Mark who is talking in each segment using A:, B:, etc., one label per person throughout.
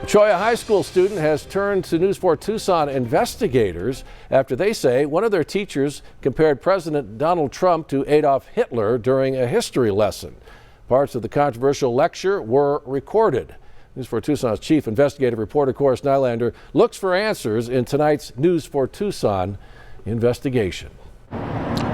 A: A Cholla High School student has turned to N4T Tucson Investigators after they say one of their teachers compared President Donald Trump to Adolf Hitler during a history lesson. Parts of the controversial lecture were recorded. N4T Tucson's chief investigative reporter, Cora Nylander, looks for answers in tonight's N4T Tucson investigation.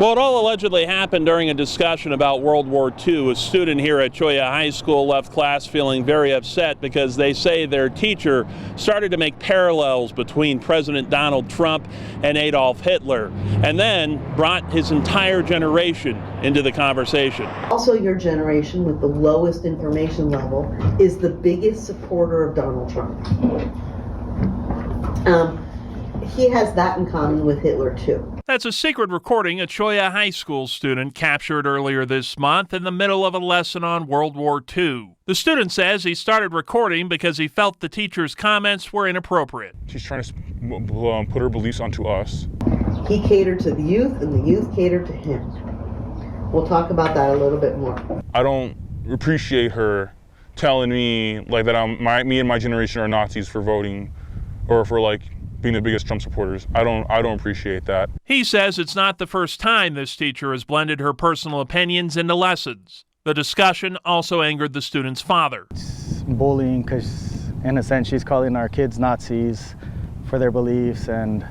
B: Well, it all allegedly happened during a discussion about World War II. A student here at Cholla High School left class feeling very upset because they say their teacher started to make parallels between President Donald Trump and Adolf Hitler, and then brought his entire generation into the conversation.
C: Also, your generation with the lowest information level is the biggest supporter of Donald Trump. He has that in common with Hitler, too.
B: That's a secret recording a Cholla High School student captured earlier this month in the middle of a lesson on World War II. The student says he started recording because he felt the teacher's comments were inappropriate.
D: She's trying to put her beliefs onto us.
C: He catered to the youth, and the youth catered to him. We'll talk about that a little bit more.
D: I don't appreciate her telling me like that me and my generation are Nazis for voting, or for being the biggest Trump supporters. I don't appreciate that.
B: He says it's not the first time this teacher has blended her personal opinions into lessons. The discussion also angered the student's father.
E: It's bullying because, in a sense, she's calling our kids Nazis for their beliefs, and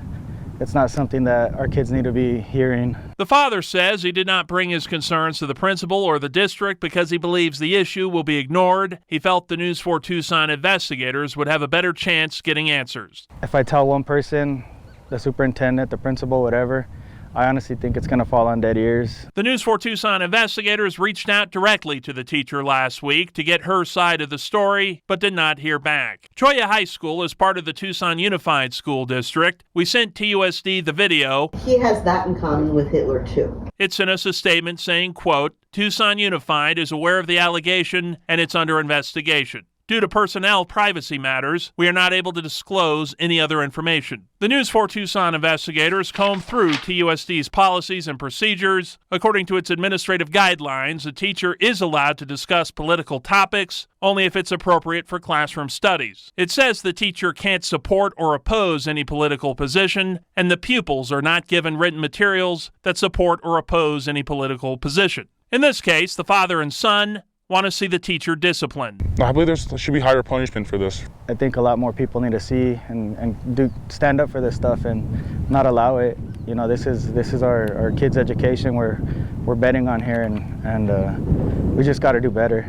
E: it's not something that our kids need to be hearing.
B: The father says he did not bring his concerns to the principal or the district because he believes the issue will be ignored. He felt the N4T Tucson investigators would have a better chance getting answers.
E: If I tell one person, the superintendent, the principal, whatever, I honestly think it's going to fall on dead ears.
B: The N4T Tucson investigators reached out directly to the teacher last week to get her side of the story, but did not hear back. Cholla High School is part of the Tucson Unified School District. We sent TUSD the video.
C: He has that in common with Hitler, too.
B: It sent us a statement saying, quote, Tucson Unified is aware of the allegation and it's under investigation. Due to personnel privacy matters, we are not able to disclose any other information. The N4T Tucson investigators combed through TUSD's policies and procedures. According to its administrative guidelines, a teacher is allowed to discuss political topics only if it's appropriate for classroom studies. It says the teacher can't support or oppose any political position, and the pupils are not given written materials that support or oppose any political position. In this case, the father and son want to see the teacher disciplined.
D: I believe there should be higher punishment for this.
E: I think a lot more people need to see and stand up for this stuff and not allow it. You know, this is our kids' education we're betting on here, and we just got to do better.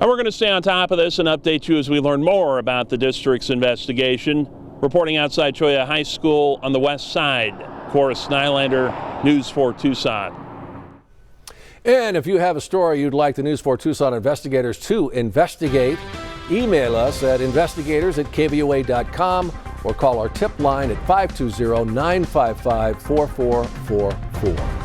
B: And we're going to stay on top of this and update you as we learn more about the district's investigation. Reporting outside Cholla High School on the west side, Cora Nylander, N4T Tucson.
A: And if you have a story you'd like the N4T Tucson investigators to investigate, email us at investigators@kvoa.com or call our tip line at 520-955-4444.